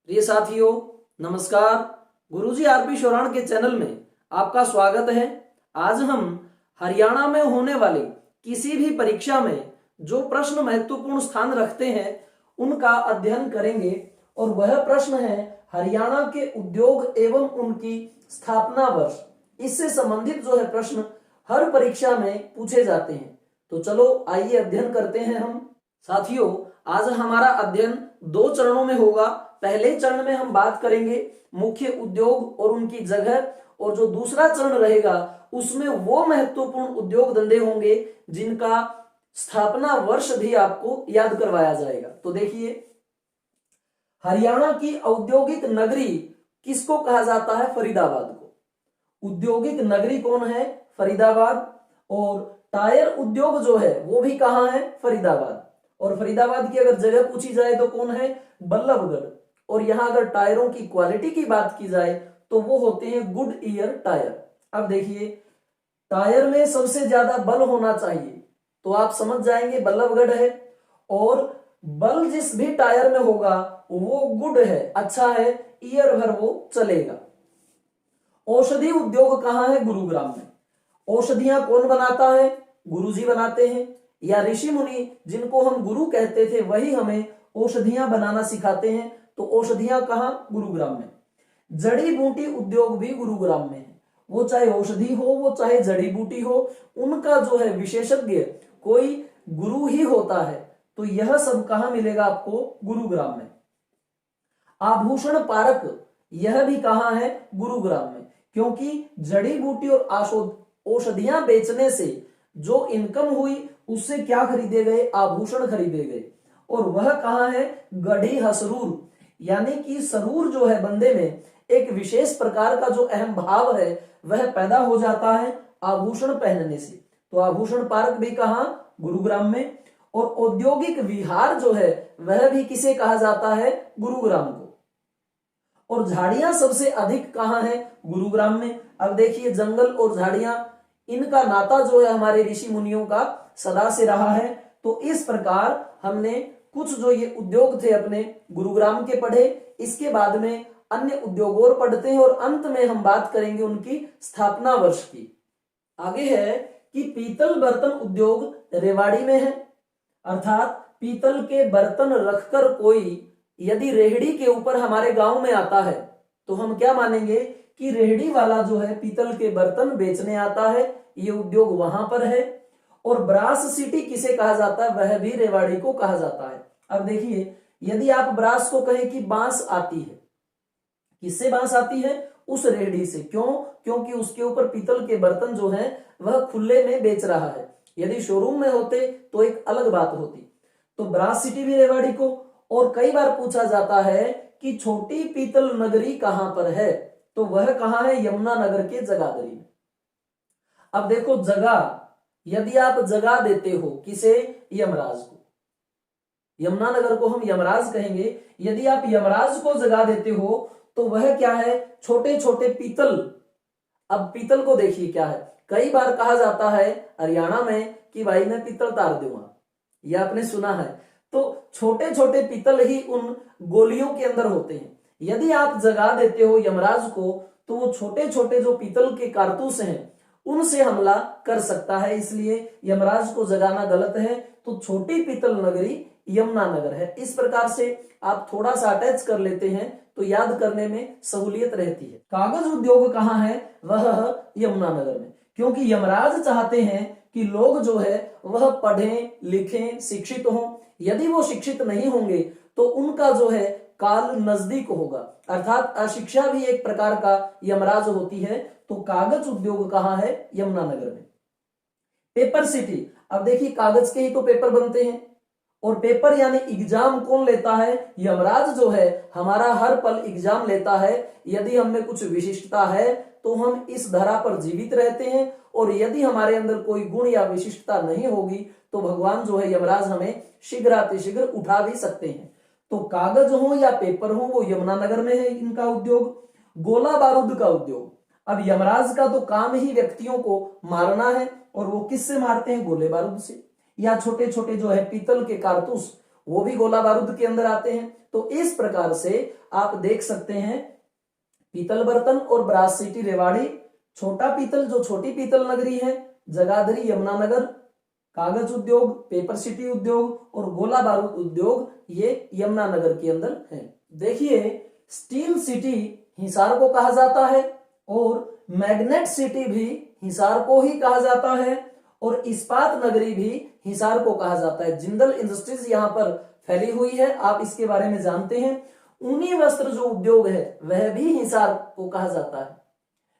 प्रिय साथियों, नमस्कार। गुरुजी आरपी शोराण के चैनल में आपका स्वागत है। आज हम हरियाणा में होने वाली किसी भी परीक्षा में जो प्रश्न महत्वपूर्ण स्थान रखते हैं उनका अध्ययन करेंगे और वह प्रश्न है हरियाणा के उद्योग एवं उनकी स्थापना वर्ष। इससे संबंधित जो है प्रश्न हर परीक्षा में पूछे जाते हैं। तो चलो आइए अध्ययन करते हैं हम। साथियों, आज हमारा अध्ययन दो चरणों में होगा। पहले चरण में हम बात करेंगे मुख्य उद्योग और उनकी जगह, और जो दूसरा चरण रहेगा उसमें वो महत्वपूर्ण उद्योग धंधे होंगे जिनका स्थापना वर्ष भी आपको याद करवाया जाएगा। तो देखिए, हरियाणा की औद्योगिक नगरी किसको कहा जाता है? फरीदाबाद को। औद्योगिक नगरी कौन है? फरीदाबाद। और टायर उद्योग जो है वो भी कहां है? फरीदाबाद। और फरीदाबाद की अगर जगह पूछी जाए तो कौन है? बल्लभगढ़। और यहां अगर टायरों की क्वालिटी की बात की जाए तो वो होते हैं गुड ईयर टायर। अब देखिए, टायर में सबसे ज्यादा बल होना चाहिए तो आप समझ जाएंगे बल्लभगढ़ है। और बल जिस भी टायर में होगा वो गुड है, अच्छा है, ईयर भर वो चलेगा। औषधि उद्योग कहां है? गुरुग्राम में। औषधियां कौन बनाता है? गुरुजी बनाते हैं, या ऋषि मुनि जिनको हम गुरु कहते थे वही हमें औषधियां बनाना सिखाते हैं। तो औषधियां कहां? गुरुग्राम में। जड़ी बूटी उद्योग भी गुरुग्राम में है। वो चाहे औषधि हो, वो चाहे जड़ी बूटी हो, उनका जो है विशेषज्ञ कोई गुरु ही होता है। तो यह सब कहां मिलेगा आपको? गुरुग्राम में। आभूषण पारक, यह भी कहां है? गुरुग्राम में। क्योंकि जड़ी बूटी और औषधियां बेचने से जो इनकम हुई उससे क्या खरीदे गए? आभूषण खरीदे गए। और वह कहां है? गढ़ी हसरूर, यानी कि सरूर जो है बंदे में एक विशेष प्रकार का जो अहम भाव है वह पैदा हो जाता है आभूषण पहनने से। तो आभूषण पार्क भी कहां? गुरुग्राम में। और औद्योगिक विहार जो है वह भी किसे कहा जाता है? गुरुग्राम को। और झाड़ियां सबसे अधिक कहां है? गुरुग्राम में। अब देखिए, जंगल और झाड़ियां, इनका नाता जो है हमारे ऋषि मुनियों का सदा से रहा है। तो इस प्रकार हमने कुछ जो ये उद्योग थे अपने गुरुग्राम के पढ़े। इसके बाद में अन्य उद्योग और पढ़ते हैं और अंत में हम बात करेंगे उनकी स्थापना वर्ष की। आगे है कि पीतल बर्तन उद्योग रेवाड़ी में है। अर्थात पीतल के बर्तन रखकर कोई यदि रेहड़ी के ऊपर हमारे गांव में आता है तो हम क्या मानेंगे कि रेहड़ी वाला जो है पीतल के बर्तन बेचने आता है, ये उद्योग वहां पर है। और ब्रास सिटी किसे कहा जाता है? वह भी रेवाड़ी को कहा जाता है। अब देखिए, यदि आप ब्रास को कहें कि बांस आती है, किससे बांस आती है? उस रेहड़ी से। क्यों? क्योंकि उसके ऊपर पीतल के बर्तन जो है वह खुले में बेच रहा है। यदि शोरूम में होते तो एक अलग बात होती। तो ब्रास सिटी भी रेवाड़ी को। और कई बार पूछा जाता है कि छोटी पीतल नगरी कहां पर है? तो वह कहां है? यमुनानगर के जगाधरी में। अब देखो, जगह, यदि आप जगह देते हो किसे? यमराज को। यमुनानगर को हम यमराज कहेंगे। यदि आप यमराज को जगह देते हो तो वह क्या है? छोटे छोटे पीतल। अब पीतल को देखिए क्या है, कई बार कहा जाता है हरियाणा में कि भाई मैं पीतल तार दूंगा, यह आपने सुना है। तो छोटे छोटे पीतल ही उन गोलियों के अंदर होते हैं। यदि आप जगा देते हो यमराज को तो वो छोटे छोटे जो पीतल के कारतूस हैं उनसे हमला कर सकता है, इसलिए यमराज को जगाना गलत है। तो छोटी पीतल नगरी यमुनानगर है। इस प्रकार से आप थोड़ा सा अटैच कर लेते हैं तो याद करने में सहूलियत रहती है। कागज उद्योग कहां है? वह यमुनानगर में। क्योंकि यमराज चाहते हैं कि लोग जो है वह पढ़ें, लिखें, शिक्षित हों। यदि वो शिक्षित नहीं होंगे तो उनका जो है काल नजदीक होगा। अर्थात अशिक्षा भी एक प्रकार का यमराज होती है। तो कागज उद्योग कहां है? यमुनानगर में। पेपर सिटी, अब देखिए कागज के ही तो पेपर बनते हैं। और पेपर यानी एग्जाम कौन लेता है? यमराज जो है हमारा हर पल एग्जाम लेता है। यदि हम में कुछ विशिष्टता है तो हम इस धरा पर जीवित रहते हैं, और यदि हमारे अंदर कोई गुण या विशिष्टता नहीं होगी तो भगवान जो है यमराज हमें शीघ्रातिशीघ्र उठा भी सकते हैं। तो कागज हो या पेपर हो वो यमुनानगर में है इनका उद्योग। गोला बारूद का उद्योग, अब यमराज का तो काम ही व्यक्तियों को मारना है, और वो किससे मारते हैं? गोले बारूद से। या छोटे छोटे जो है पीतल के कारतूस वो भी गोला बारूद के अंदर आते हैं। तो इस प्रकार से आप देख सकते हैं पीतल बर्तन और ब्रास सिटी रेवाड़ी, छोटा पीतल जो छोटी पीतल नगरी है, जगाधरी यमुनानगर, कागज उद्योग, पेपर सिटी उद्योग और गोला बारूद उद्योग ये यमुनानगर के अंदर है। देखिए स्टील सिटी हिसार को कहा जाता है और मैग्नेट सिटी भी हिसार को ही कहा जाता है और इस्पात नगरी भी हिसार को कहा जाता है। जिंदल इंडस्ट्रीज यहाँ पर फैली हुई है, आप इसके बारे में जानते हैं। ऊनी वस्त्र जो उद्योग है वह भी हिसार को कहा जाता है,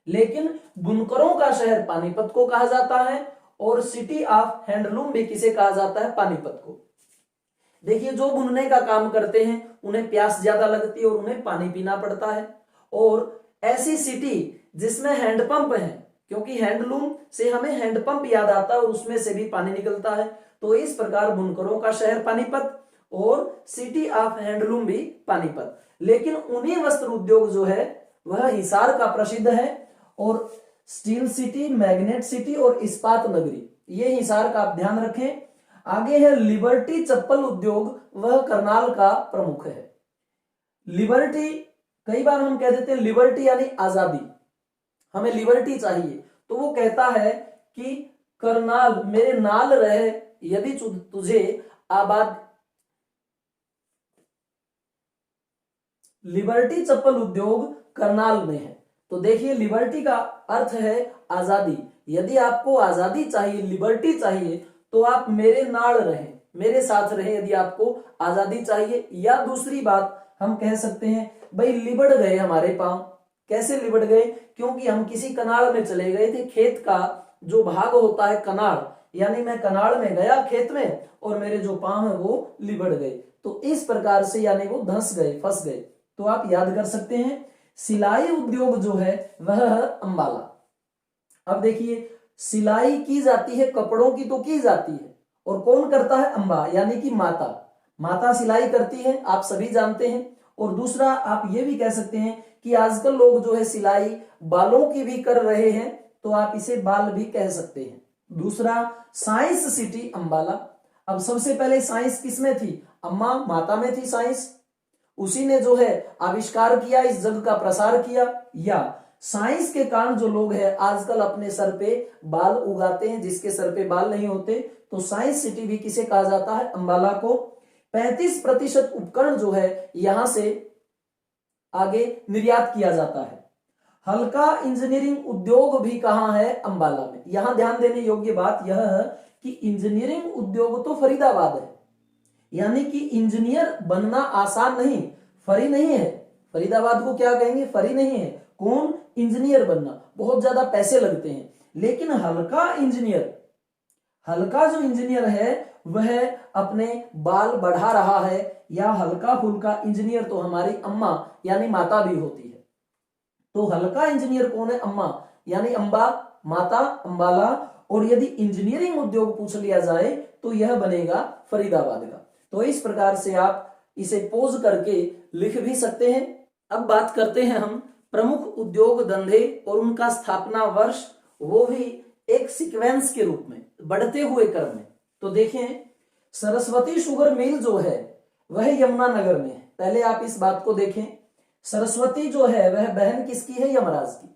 लेकिन बुनकरों का शहर पानीपत को कहा जाता है और सिटी ऑफ हैंडलूम भी किसे कहा जाता है? पानीपत को। देखिए जो बुनने का काम करते हैं उन्हें प्यास ज्यादा लगती है और उन्हें पानी पीना पड़ता है, और ऐसी सिटी जिसमें हैंडपंप है, क्योंकि हैंडलूम से हमें हैंडपंप याद आता है और उसमें से भी पानी निकलता है, तो इस प्रकार बुनकरों का शहर पानीपत और सिटी ऑफ हैंडलूम भी पानीपत। लेकिन ऊनी वस्त्र उद्योग जो है वह हिसार का प्रसिद्ध है और स्टील सिटी, मैग्नेट सिटी और इस्पात नगरी ये हिसार का आप ध्यान रखें। आगे है लिबर्टी चप्पल उद्योग, वह करनाल का प्रमुख है। लिबर्टी, कई बार हम कह देते हैं लिबर्टी यानी आजादी, हमें लिबर्टी चाहिए, तो वो कहता है कि करनाल मेरे नाल रहे यदि तुझे आबाद। लिबर्टी चप्पल उद्योग करनाल में है। तो देखिए लिबर्टी का अर्थ है आजादी, यदि आपको आजादी चाहिए, लिबर्टी चाहिए, तो आप मेरे नाल रहें, मेरे साथ रहें यदि आपको आजादी चाहिए। या दूसरी बात हम कह सकते हैं भाई लिबड़ गए हमारे पांव। कैसे लिबड़ गए? क्योंकि हम किसी कनाल में चले गए थे, खेत का जो भाग होता है कनाल, यानी मैं कनाल में गया खेत में और मेरे जो पांव है वो लिबड़ गए, तो इस प्रकार से यानी वो धंस गए, फंस गए। तो आप याद कर सकते हैं। सिलाई उद्योग जो है वह है अंबाला। अब देखिए सिलाई की जाती है कपड़ों की, तो की जाती है, और कौन करता है? अंबा यानी कि माता, माता सिलाई करती है, आप सभी जानते हैं। और दूसरा आप ये भी कह सकते हैं कि आजकल लोग जो है सिलाई बालों की भी कर रहे हैं, तो आप इसे बाल भी कह सकते हैं। दूसरा साइंस सिटी अंबाला। अब सबसे पहले साइंस किसमें थी? अम्मा माता में थी साइंस, उसी ने जो है आविष्कार किया, इस जग का प्रसार किया। या साइंस के कारण जो लोग हैं आजकल अपने सर पे बाल उगाते हैं, जिसके सर पे बाल नहीं होते, तो साइंस सिटी भी किसे कहा जाता है? अंबाला को। 35% उपकरण जो है यहां से आगे निर्यात किया जाता है। हल्का इंजीनियरिंग उद्योग भी कहां है? अंबाला में। यहां ध्यान देने योग्य बात यह है कि इंजीनियरिंग उद्योग तो फरीदाबाद है, यानी कि इंजीनियर बनना आसान नहीं, फरी नहीं है। फरीदाबाद को क्या कहेंगे? फरी नहीं है। कौन? इंजीनियर बनना, बहुत ज्यादा पैसे लगते हैं। लेकिन हल्का इंजीनियर, हल्का जो इंजीनियर है वह अपने बाल बढ़ा रहा है, या हल्का फुल्का इंजीनियर तो हमारी अम्मा यानी माता भी होती है। तो हल्का इंजीनियर कौन है? अम्मा यानी अंबा, माता अंबाला। और यदि इंजीनियरिंग उद्योग पूछ लिया जाए तो यह बनेगा फरीदाबाद का। तो इस प्रकार से आप इसे पोज करके लिख भी सकते हैं। अब बात करते हैं हम प्रमुख उद्योग धंधे और उनका स्थापना वर्ष, वो भी एक सीक्वेंस के रूप में, बढ़ते हुए क्रम में। तो देखें सरस्वती शुगर मिल जो है वह यमुनानगर में है। पहले आप इस बात को देखें, सरस्वती जो है वह बहन किसकी है? यमराज की।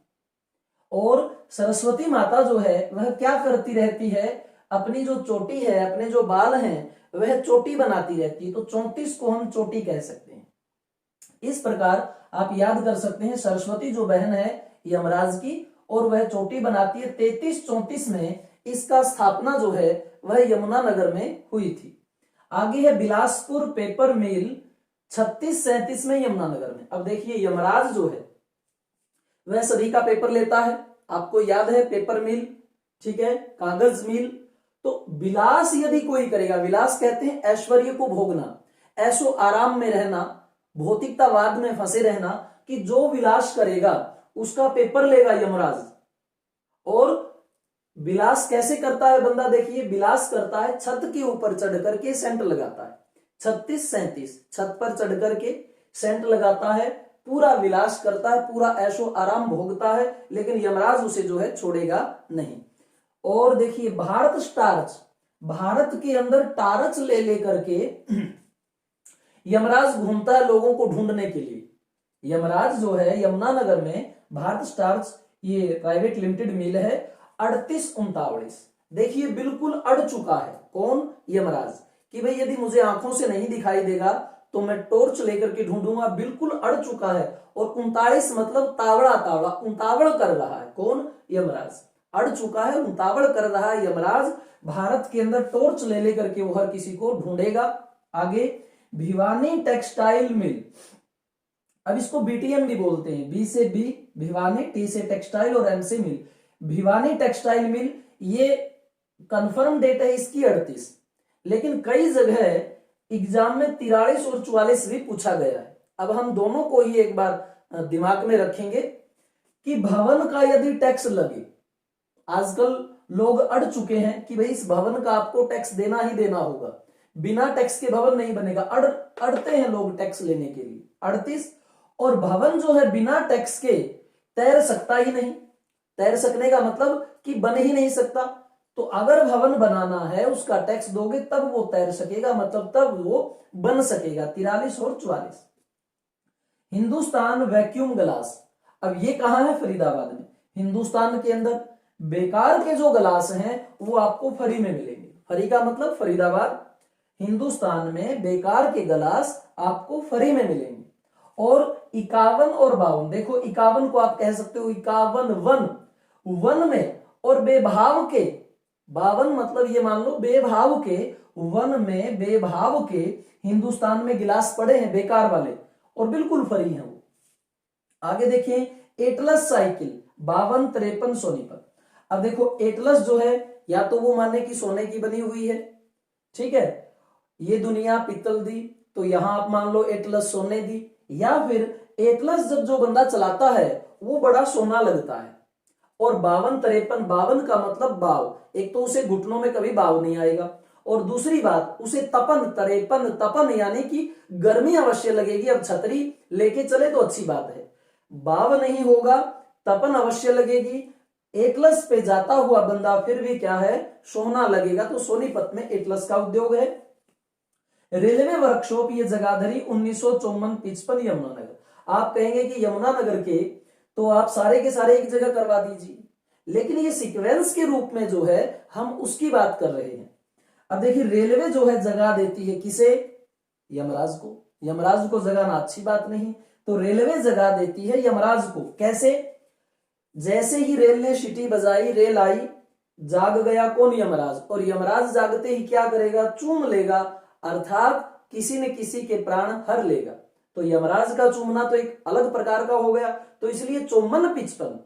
और सरस्वती माता जो है वह क्या करती रहती है? अपनी जो चोटी है, अपने जो बाल हैं वह चोटी बनाती रहती है, तो 34 को हम चोटी कह सकते हैं। इस प्रकार आप याद कर सकते हैं सरस्वती जो बहन है यमराज की और वह चोटी बनाती है। 33-34 में इसका स्थापना जो है वह यमुनानगर में हुई थी। आगे है बिलासपुर पेपर मिल 36-37 में यमुनानगर में। अब देखिए यमराज जो है वह सभी का पेपर लेता है, आपको याद है पेपर मिल, ठीक है, कागज मिल। तो विलास यदि कोई करेगा, विलास कहते हैं ऐश्वर्य को भोगना, ऐशो आराम में रहना, भौतिकतावाद में फंसे रहना, कि जो विलास करेगा उसका पेपर लेगा यमराज। और विलास कैसे करता है बंदा? देखिए विलास करता है छत के ऊपर चढ़ करके सेंट लगाता है। 36-37 छत पर चढ़ करके सेंट लगाता है, पूरा विलास करता है, पूरा ऐशो आराम भोगता है, लेकिन यमराज उसे जो है छोड़ेगा नहीं। और देखिए भारत स्टार्च, भारत के अंदर टार्च ले लेकर के यमराज घूमता है लोगों को ढूंढने के लिए। यमराज जो है यमुनानगर में भारत स्टार्च ये प्राइवेट लिमिटेड मिल है 3839। देखिए बिल्कुल अड़ चुका है कौन, यमराज, कि भाई यदि मुझे आंखों से नहीं दिखाई देगा तो मैं टॉर्च लेकर के ढूंढूंगा, बिल्कुल अड़ चुका है। और 39 मतलब तावड़ा तावड़ा, उतावड़ कर रहा है कौन, यमराज, अड़ चुका है, उतावड़ कर रहा है यमराज। भारत के अंदर टॉर्च ले लेकर के वो हर किसी को ढूंढेगा। आगे भिवानी टेक्सटाइल मिल, अब इसको बीटीएम भी बोलते हैं, बी से बी भिवानी, टी से टेक्सटाइल और एम से मिल। भिवानी टेक्सटाइल मिल, ये कंफर्म डेट है इसकी 38, लेकिन कई जगह एग्जाम में 43 और 44 भी पूछा गया है। अब हम दोनों को ही एक बार दिमाग में रखेंगे कि भवन का यदि टैक्स लगे, आजकल लोग अड़ चुके हैं कि भाई इस भवन का आपको टैक्स देना ही देना होगा, बिना टैक्स के भवन नहीं बनेगा, अड़ते हैं लोग टैक्स लेने के लिए। 38 और भवन जो है बिना टैक्स के तैर सकता ही नहीं, तैर सकने का मतलब कि बन ही नहीं सकता। तो अगर भवन बनाना है उसका टैक्स दोगे तब वो तैर सकेगा, मतलब तब वो बन सकेगा। 43 और 44। हिंदुस्तान वैक्यूम ग्लास, अब ये कहां है, फरीदाबाद में। हिंदुस्तान के अंदर बेकार के जो ग्लास हैं वो आपको फ्री में मिलेंगे, फ्री का मतलब फरीदाबाद। हिंदुस्तान में बेकार के ग्लास आपको फ्री में मिलेंगे। और 51 और 52, देखो 51 को आप कह सकते हो 51 वन, वन में, और बेभाव के 52 मतलब ये मान लो बेभाव के, वन में बेभाव के हिंदुस्तान में गिलास पड़े हैं बेकार वाले और बिल्कुल फ्री हैं वो। आगे देखिए एटलस साइकिल 52 53 सोनीपत। अब देखो एटलस जो है या तो वो माने कि सोने की बनी हुई है, ठीक है, ये दुनिया पित्तल दी, तो यहां आप मान लो एटलस सोने दी, या फिर एटलस जब जो बंदा चलाता है वो बड़ा सोना लगता है। और 52 53, 52 का मतलब बाव, एक तो उसे घुटनों में कभी बाव नहीं आएगा, और दूसरी बात उसे तपन, 53 तपन यानी कि गर्मी अवश्य लगेगी। अब छतरी लेके चले तो अच्छी बात है, बाव नहीं होगा, तपन अवश्य लगेगी। एटलस पे जाता हुआ बंदा फिर भी क्या है, सोना लगेगा, तो सोनीपत में एटलस का उद्योग है। रेलवे वर्कशॉप ये जगाधरी 1954 55 यमुनानगर। आप कहेंगे कि यमुनानगर के तो आप सारे के सारे एक जगह करवा दीजिए, लेकिन ये सीक्वेंस के रूप में जो है हम उसकी बात कर रहे हैं। अब देखिए रेलवे जो है जगह देती है किसे, यमराज को। यमराज को जगाना अच्छी बात नहीं, तो रेलवे जगह देती है यमराज को। कैसे, जैसे ही रेल ने सीटी बजाई, रेल आई, जाग गया कौन, यमराज, और यमराज जागते ही क्या करेगा, चूम लेगा, अर्थात किसी न किसी के प्राण हर लेगा। तो यमराज का चूमना तो एक अलग प्रकार का हो गया, तो इसलिए 54 55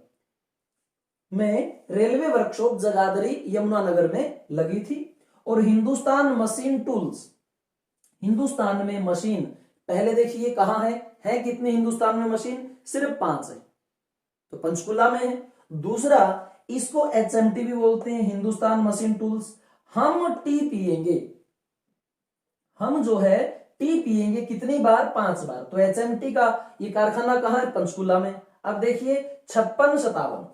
में रेलवे वर्कशॉप जगाधरी यमुनानगर में लगी थी। और हिंदुस्तान मशीन टूल्स, हिंदुस्तान में मशीन पहले देखिए कहां है कितने हिंदुस्तान में मशीन, सिर्फ 5 है, तो पंचकुला में है। दूसरा इसको एचएमटी भी बोलते हैं, हिंदुस्तान मशीन टूल्स। हम टी पिएंगे, हम जो है टी पिएंगे कितनी बार, 5 बार, तो एचएमटी का ये कारखाना कहां है, पंचकुला में। अब देखिए 56 57,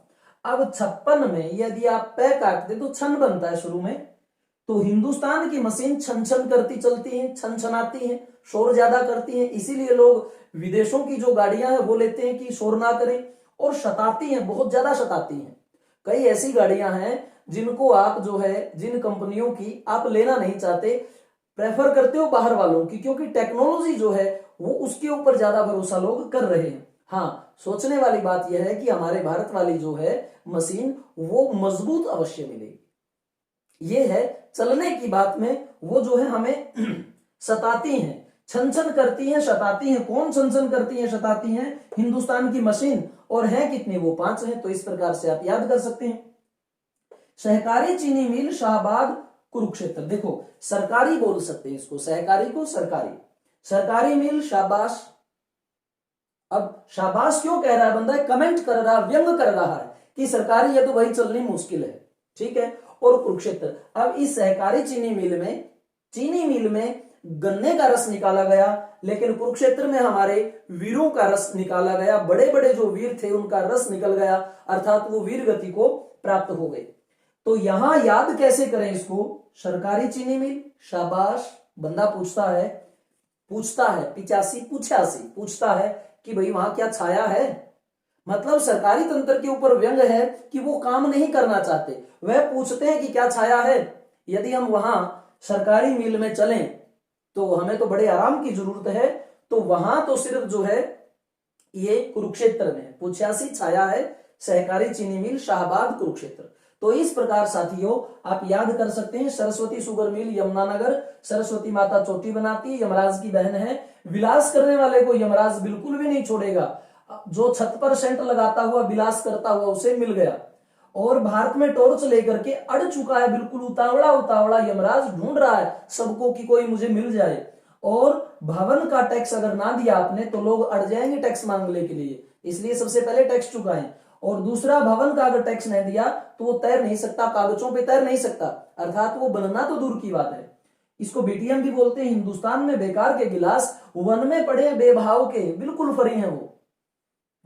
अब 56 में यदि आप पै काटते तो छन बनता है शुरू में, तो हिंदुस्तान की मशीन छन छन करती चलती है, छन छनाती है, शोर ज्यादा करती है, इसीलिए लोग विदेशों की जो गाड़ियां हैं वो लेते हैं कि शोर ना करें, और शताती हैं, बहुत ज्यादा शताती हैं। कई ऐसी गाड़ियां हैं जिनको आप जो है, जिन कंपनियों की आप लेना नहीं चाहते, प्रेफर करते हो बाहर वालों की, क्योंकि टेक्नोलॉजी जो है वो उसके ऊपर ज्यादा भरोसा लोग कर रहे हैं। हाँ, सोचने वाली बात यह है कि हमारे भारत वाली जो है मशीन वो मजबूत अवश्य मिलेगी। ये है चलने की बात में, वो जो है हमें सताती हैं, छन छन करती हैं, शताती हैं। कौन छन छन करती हैं, शताती हैं, हिंदुस्तान की मशीन। और है कितनी, वो 5 हैं, तो इस प्रकार से आप याद कर सकते हैं। सहकारी चीनी मिल शाहबाद कुरुक्षेत्र, देखो सरकारी बोल सकते हैं इसको, सहकारी को सरकारी, सरकारी मिल शाबाश। अब शाबाश क्यों कह रहा है बंदा, कमेंट कर रहा, व्यंग कर रहा है कि सरकारी है तो भाई चलनी मुश्किल है, ठीक है। और कुरुक्षेत्र, अब इस सहकारी चीनी मिल में गन्ने का रस निकाला गया, लेकिन कुरुक्षेत्र में हमारे वीरों का रस निकाला गया, बड़े बड़े जो वीर थे उनका रस निकल गया, अर्थात वो वीर गति को प्राप्त हो गए। तो यहां याद कैसे करें इसको, सरकारी चीनी मिल शाबाश, बंदा पूछता है पूछता है, 85 पूछता है कि भाई वहां क्या छाया है। मतलब सरकारी तंत्र के ऊपर व्यंग है कि वो काम नहीं करना चाहते, वह पूछते हैं कि क्या छाया है। यदि हम वहां सरकारी मिल में चलें तो हमें तो बड़े आराम की जरूरत है, तो वहां तो सिर्फ जो है ये कुरुक्षेत्र में 85 छाया है, सहकारी चीनी मिल शाहबाद कुरुक्षेत्र। तो इस प्रकार साथियों आप याद कर सकते हैं, सरस्वती शुगर मिल यमुनानगर, सरस्वती माता चोटी बनाती है, यमराज की बहन है। विलास करने वाले को यमराज बिल्कुल भी नहीं छोड़ेगा। जो छत पर सेंट लगाता हुआ विलास करता हुआ उसे मिल गया, और भारत में टॉर्च लेकर के अड़ चुका है, बिल्कुल उतावड़ा उतावड़ा यमराज ढूंढ रहा है सबको कि कोई मुझे मिल जाए। और भवन का टैक्स अगर ना दिया आपने तो लोग अड़ जाएंगे टैक्स मांगने के लिए, इसलिए सबसे पहले टैक्स चुकाएं। और दूसरा, भवन का अगर टैक्स नहीं दिया तो वो तैर नहीं सकता, कागजों पे तैर नहीं सकता, अर्थात वो बनना तो दूर की बात है। इसको बीटीएम भी बोलते हैं। हिंदुस्तान में बेकार के गिलास, वन में पड़े बेभाव के, बिल्कुल फ्री है वो।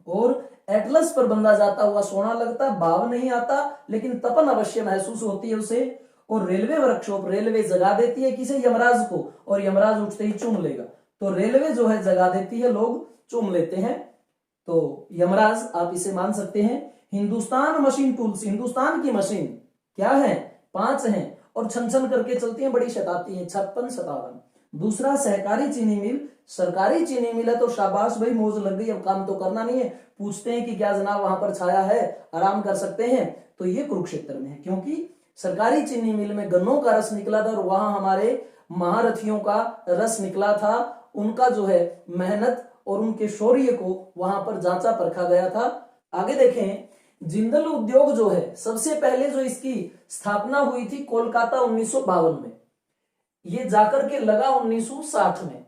और एटलस पर बंदा जाता हुआ सोना लगता, भाव नहीं आता, लेकिन तपन अवश्य महसूस होती है उसे। और रेलवे वर्कशॉप, रेलवे जगा देती है किसे, यमराज को, और यमराज उठते ही चूम लेगा। तो रेलवे जो है जगा देती है, लोग चूम लेते हैं, तो यमराज आप इसे मान सकते हैं। हिंदुस्तान मशीन टूल्स, हिंदुस्तान की मशीन क्या है, 5 हैं, और छन छन करके चलती हैं, बड़ी शताती हैं, 56 57। दूसरा, सहकारी चीनी मिल, सरकारी चीनी मिल है तो शाबाश भाई, मौज लग गई, अब काम तो करना नहीं है। पूछते हैं कि क्या जनाब वहां पर छाया है, आराम कर सकते हैं, तो ये कुरुक्षेत्र में है, क्योंकि सरकारी चीनी मिल में गन्नों का रस निकला था, और वहां हमारे महारथियों का रस निकला था। उनका जो है मेहनत और उनके शौर्य को वहां पर जांचा परखा गया था। आगे देखें, जिंदल उद्योग जो है, सबसे पहले जो इसकी स्थापना हुई थी कोलकाता 1952 में, ये जाकर के लगा 1960 में,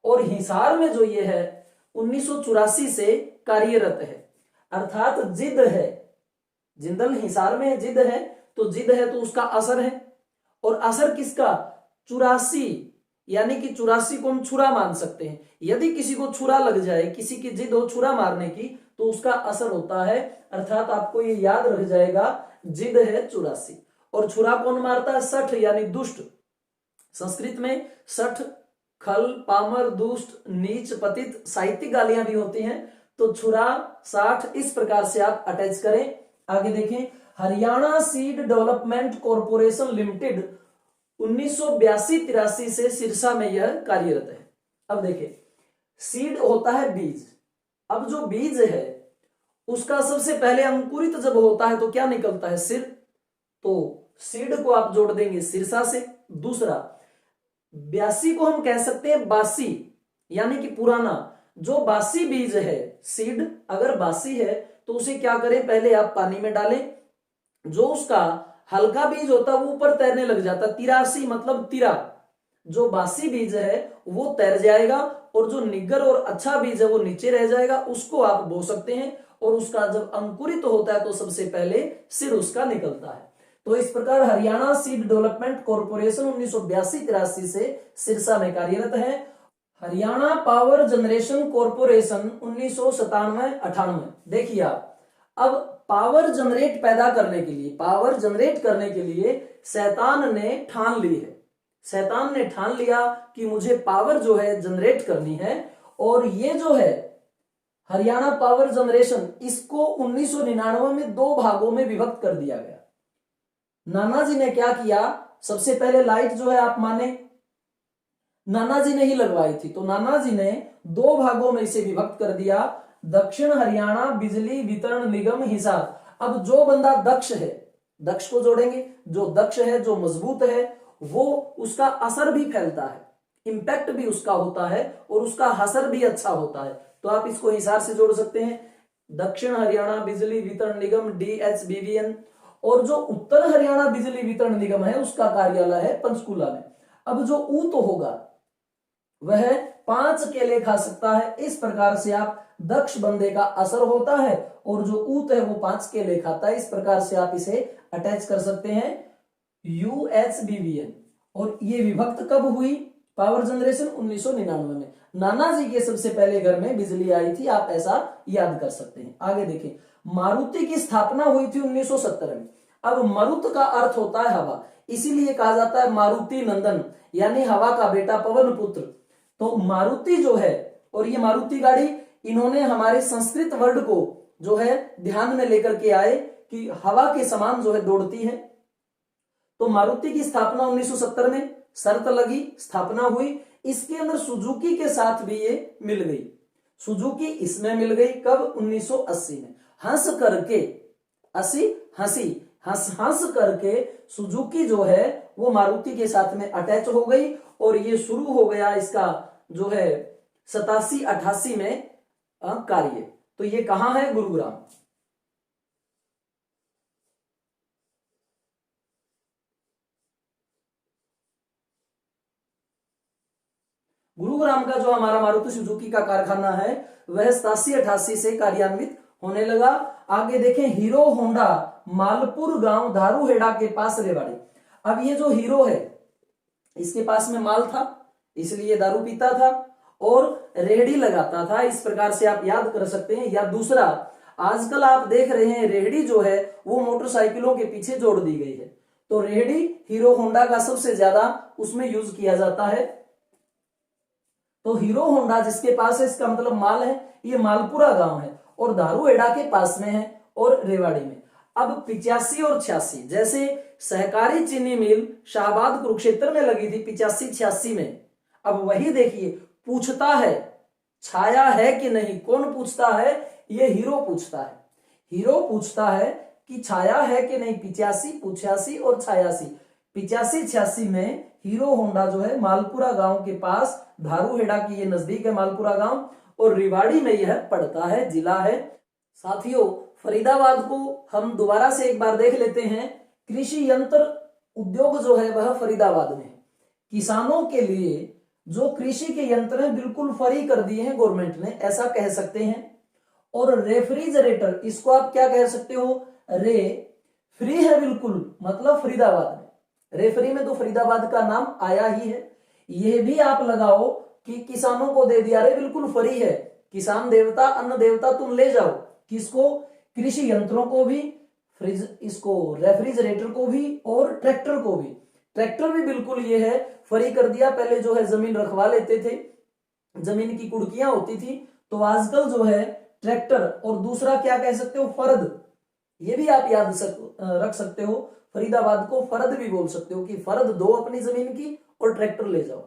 और हिसार में जो ये है 1984 से कार्यरत है, अर्थात जिद है। जिंदल हिसार में जिद है, तो जिद है तो उसका असर है, और असर किसका, 84, यानी कि 84 को हम छुरा मान सकते हैं। यदि किसी को छुरा लग जाए, किसी की जिद हो छुरा मारने की, तो उसका असर होता है, अर्थात आपको ये याद रह जाएगा, जिद है 84। और छुरा कौन मारता है, सठ, यानी दुष्ट। संस्कृत में सठ, खल, पामर, दुष्ट, नीच, पतित, साहित्यिक गालियां भी होती हैं, तो छुरा, साठ, इस प्रकार से आप अटैच करें। आगे देखें, Haryana seed development corporation limited 1982-83 से सिरसा में यह कार्यरत है। अब देखिए, सीड होता है बीज। अब जो बीज है उसका सबसे पहले अंकुरित जब होता है तो क्या निकलता है, सिर, तो सीड को आप जोड़ देंगे सिरसा से। दूसरा, 82 को हम कह सकते हैं बासी, यानी कि पुराना। जो बासी बीज है, सीड अगर बासी है तो उसे क्या करें, पहले आप पानी में डालें, जो उसका हल्का बीज होता है वो ऊपर तैरने लग जाता, 83 मतलब तिरा। जो बासी बीज है वो तैर जाएगा, और जो निग्गर और अच्छा बीज है वो नीचे रह जाएगा, उसको आप बो सकते हैं। और उसका जब अंकुरित होता है तो सबसे पहले सिर उसका निकलता है। तो इस प्रकार हरियाणा सीड डेवलपमेंट कॉरपोरेशन 1982-83 से सिरसा में कार्यरत है। Haryana power generation corporation 1997-98। देखिए आप, अब पावर जनरेट पैदा करने के लिए, पावर जनरेट करने के लिए शैतान ने ठान ली है, शैतान ने ठान लिया कि मुझे पावर जो है जनरेट करनी है। और ये जो है हरियाणा पावर जनरेशन, इसको 1999 में 2 भागों में विभक्त कर दिया गया। नानाजी ने क्या किया, सबसे पहले लाइट जो है आप माने नानाजी ने ही लगवाई थी, तो नानाजी ने 2 भागों में इसे विभक्त कर दिया, दक्षिण हरियाणा बिजली वितरण निगम हिसार। अब जो बंदा दक्ष है, दक्ष को जोड़ेंगे, जो दक्ष है, जो मजबूत है, वो उसका असर भी फैलता है, इंपैक्ट भी उसका होता है, और उसका असर भी अच्छा होता है। तो आप इसको हिसार से जोड़ सकते हैं, दक्षिण हरियाणा बिजली वितरण निगम DHBVN। और जो उत्तर हरियाणा बिजली वितरण निगम है उसका कार्यालय है पंचकूला में। अब जो ऊत होगा वह 5 केले खा सकता है। इस प्रकार से आप दक्ष बंदे का असर होता है, और जो ऊत है वो 5 केले खाता है। इस प्रकार से आप इसे अटैच कर सकते हैं, UHBVN। और ये विभक्त कब हुई, पावर जनरेशन 1999 में। नानाजी के सबसे पहले घर में बिजली आई थी, आप ऐसा याद कर सकते हैं। आगे देखें, मारुति की स्थापना हुई थी 1970 में। अब मरुत का अर्थ होता है हवा, इसीलिए कहा जाता है मारुति नंदन, यानी हवा का बेटा, पवन पुत्र। तो मारुति जो है, और ये मारुति गाड़ी इन्होंने हमारे संस्कृत वर्ड को जो है ध्यान में लेकर के आए कि हवा के समान जो है दौड़ती है। तो मारुति की स्थापना 1970 में शर्त लगी, स्थापना हुई। इसके अंदर सुजुकी के साथ भी ये मिल गई। सुजुकी इसमें मिल गई कब? 1980 में। हंस करके, हंस करके सुजुकी जो है वो मारुति के साथ में अटैच हो गई, और ये शुरू हो गया इसका जो है 87-88 में कार्य। तो ये कहां है? गुरुग्राम। गुरुग्राम का जो हमारा मारुति सुजुकी का कारखाना है वह 87-88 से कार्यान्वित होने लगा। आगे देखें, हीरो होंडा मालपुर गांव धारूहेड़ा के पास रेवाड़ी। अब ये जो हीरो है इसके पास में माल था, इसलिए दारू पीता था और रेहड़ी लगाता था। इस प्रकार से आप याद कर सकते हैं। या दूसरा, आजकल आप देख रहे हैं रेहड़ी जो है वो मोटरसाइकिलों के पीछे जोड़ दी गई है। तो रेहड़ी हीरो होंडा का सबसे ज्यादा उसमें यूज किया जाता है। तो हीरो होंडा जिसके पास है इसका मतलब माल है। ये मालपुरा गांव है और धारूहेड़ा के पास में है और रेवाड़ी में। अब 85 और 86, जैसे सहकारी चीनी मिल शाहबाद कुरुक्षेत्र में लगी थी 85-86 में। अब वही देखिए, पूछता है छाया है कि नहीं। कौन पूछता है? ये हीरो पूछता है। हीरो पूछता है कि छाया है कि नहीं। 85, 85 और 86, 85-86 में हीरो होंडा जो है मालपुरा गांव के पास, धारूहेड़ा की ये नजदीक है मालपुरा गांव, और रेवाड़ी में यह पड़ता है, जिला है। साथियों, फरीदाबाद को हम दोबारा से एक बार देख लेते हैं। कृषि यंत्र उद्योग जो है वह फरीदाबाद में है। किसानों के लिए जो कृषि के यंत्र हैं बिल्कुल फ्री कर दिए हैं गवर्नमेंट ने, ऐसा कह सकते हैं। और रेफ्रिजरेटर, इसको आप क्या कह सकते हो? फ्री है बिल्कुल, मतलब फरीदाबाद में। रेफरी में तो फरीदाबाद का नाम आया ही है। यह भी आप लगाओ कि किसानों को दे दिया, रे बिल्कुल फ्री है। किसान देवता, अन्न देवता तुम ले जाओ। किसको? कृषि यंत्रों को भी, फ्रिज, इसको रेफ्रिजरेटर को भी और ट्रैक्टर को भी। ट्रैक्टर भी बिल्कुल ये है फ्री कर दिया। पहले जो है जमीन रखवा लेते थे, जमीन की कुड़कियां होती थी। तो आजकल जो है ट्रैक्टर, और दूसरा क्या कह सकते हो? फर्द। ये भी आप याद रख सकते हो। फरीदाबाद को फर्द भी बोल सकते हो कि फर्द दो अपनी जमीन की और ट्रैक्टर ले जाओ।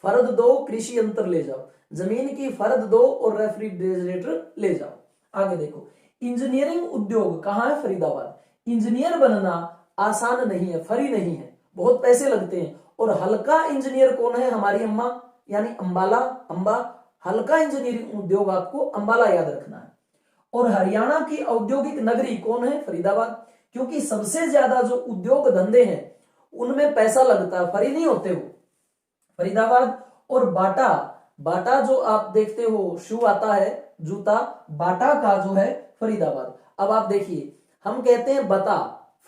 फर्द दो, कृषि यंत्र ले जाओ, जमीन की फर्द दो और रेफ्रिजरेटर ले जाओ। आगे देखो, इंजीनियरिंग उद्योग कहाँ है? फरीदाबाद। इंजीनियर बनना आसान नहीं है, फ्री नहीं है, बहुत पैसे लगते हैं। और हल्का इंजीनियर कौन है? हमारी अम्मा, यानी अंबाला, अंबा। हल्का इंजीनियरिंग उद्योग आपको अंबाला याद रखना है। और हरियाणा की औद्योगिक नगरी कौन है? फरीदाबाद। क्योंकि सबसे ज्यादा जो उद्योग धंधे हैं उनमें पैसा लगता है, फ्री नहीं होते वो। फरीदाबाद। और बाटा, बाटा जो आप देखते हो शू आता है, जूता, बाटा का जो है फरीदाबाद। अब आप देखिए, हम कहते हैं बता,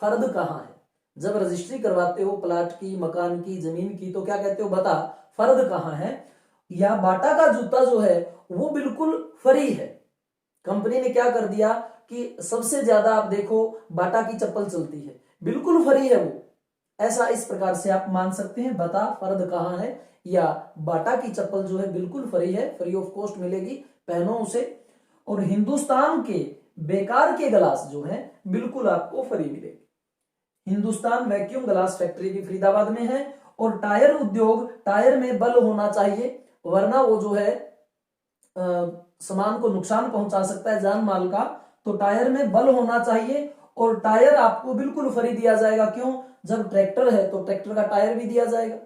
फर्द कहाँ है? जब रजिस्ट्री करवाते हो प्लाट की, मकान की, जमीन की, तो क्या कहते हो? बता, फर्द कहाँ है? या बाटा का जूता जो है वो बिल्कुल फ्री है। कंपनी ने क्या कर दिया कि सबसे ज्यादा आप देखो बाटा की चप्पल चलती है, बिल्कुल फ्री है वो। ऐसा इस प्रकार से आप मान सकते हैं, बता फर्द कहाँ है, या बाटा की चप्पल जो है बिल्कुल फ्री है, फ्री ऑफ कॉस्ट मिलेगी, पहनो उसे। और हिंदुस्तान के बेकार के गिलास जो है बिल्कुल आपको फ्री मिलेगी। हिंदुस्तान वैक्यूम ग्लास फैक्ट्री भी फरीदाबाद में है। और टायर उद्योग, टायर में बल होना चाहिए, वरना वो जो है सामान को नुकसान पहुंचा सकता है, जान माल का। तो टायर में बल होना चाहिए। और टायर आपको बिल्कुल फ्री दिया जाएगा। क्यों? जब ट्रैक्टर है तो ट्रैक्टर का टायर भी दिया जाएगा,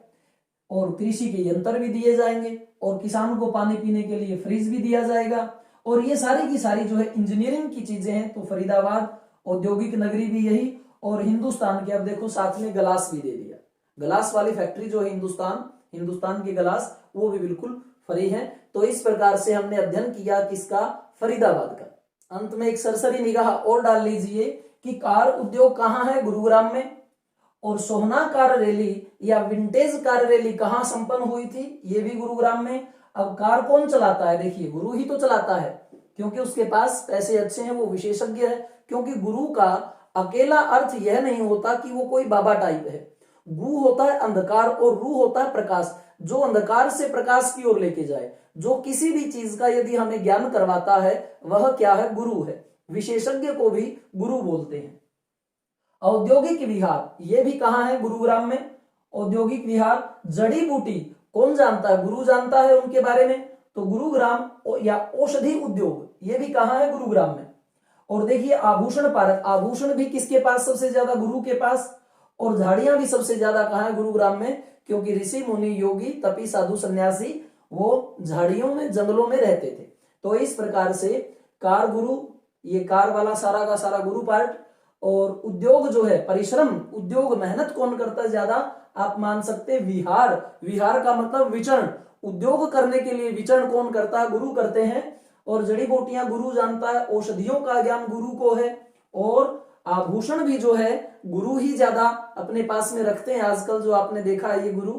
और कृषि के यंत्र भी दिए जाएंगे, और किसान को पानी पीने के लिए फ्रिज भी दिया जाएगा। और ये सारी की सारी जो है इंजीनियरिंग की चीजें हैं। तो फरीदाबाद औद्योगिक नगरी भी यही। और हिंदुस्तान के, अब देखो साथ में गलास भी दे दिया, गलास वाली फैक्ट्री जो है हिंदुस्तान के गलास, वो भी बिल्कुल फ्री है। तो इस प्रकार से हमने अध्ययन किया किसका? फरीदाबाद का। अंत में एक सरसरी निगाह और डाल लीजिए कि कार उद्योग कहाँ है? गुरुग्राम में। और सोहना कार रैली या विंटेज कार रैली कहाँ संपन्न हुई थी? ये भी गुरुग्राम में। अब कार कौन चलाता है? देखिए, गुरु ही तो चलाता है, क्योंकि उसके पास पैसे अच्छे हैं, वो विशेषज्ञ है। क्योंकि गुरु का अकेला अर्थ यह नहीं होता कि वो कोई बाबा टाइप है। गु होता है अंधकार और रू होता है प्रकाश। जो अंधकार से प्रकाश की ओर लेके जाए, जो किसी भी चीज का यदि हमें ज्ञान करवाता है वह क्या है? गुरु है। विशेषज्ञ को भी गुरु बोलते हैं। औद्योगिक विहार, ये भी कहाँ है? गुरुग्राम में। औद्योगिक विहार, जड़ी बूटी कौन जानता है? गुरु जानता है उनके बारे में। तो गुरुग्राम या औषधि उद्योग, ये भी कहाँ है? गुरुग्राम में। और देखिए आभूषण पार्क, आभूषण भी किसके पास सबसे ज्यादा? गुरु के पास। और झाड़ियां भी सबसे ज्यादा कहाँ है? गुरुग्राम में, क्योंकि ऋषि मुनि योगी तपी साधु सन्यासी वो झाड़ियों में जंगलों में रहते थे। तो इस प्रकार से कार गुरु, ये कार वाला सारा का सारा गुरु पार्ट। और उद्योग जो है, परिश्रम, उद्योग, मेहनत कौन करता है ज्यादा? आप मान सकते विहार, विहार का मतलब विचरण, उद्योग करने के लिए विचरण कौन करता है? गुरु करते हैं। और जड़ी बूटियां गुरु जानता है, औषधियों का ज्ञान गुरु को है, और आभूषण भी जो है गुरु ही ज्यादा अपने पास में रखते हैं आजकल, जो आपने देखा है ये गुरु।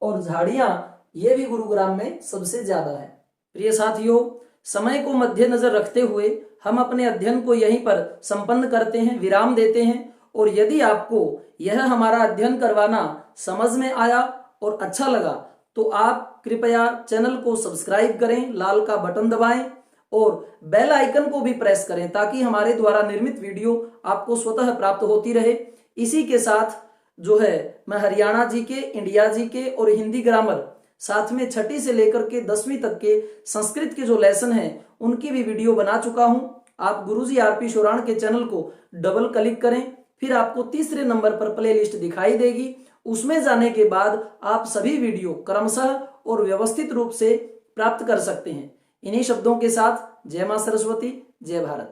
और झाड़ियां, ये भी गुरुग्राम में सबसे ज्यादा है। प्रिय साथियों, समय को मद्देनजर रखते हुए हम अपने अध्ययन को यहीं पर संपन्न करते हैं, विराम देते हैं। और यदि आपको यह हमारा अध्ययन करवाना समझ में आया और अच्छा लगा तो आप कृपया चैनल को सब्सक्राइब करें, लाल का बटन दबाएं और बेल आइकन को भी प्रेस करें, ताकि हमारे द्वारा निर्मित वीडियो आपको स्वतः प्राप्त होती रहे। इसी के साथ जो है मैं हरियाणा जी के, इंडिया जी के और हिंदी ग्रामर, साथ में 6ठी से लेकर के 10वीं तक के संस्कृत के जो लेसन हैं उनकी भी वीडियो बना चुका हूं। आप गुरुजी आरपी शोराण के चैनल को डबल क्लिक करें, फिर आपको तीसरे नंबर पर प्लेलिस्ट दिखाई देगी। उसमें जाने के बाद आप सभी वीडियो क्रमशः और व्यवस्थित रूप से प्राप्त कर सकते हैं। इन्हीं शब्दों के साथ जय मां सरस्वती, जय भारत।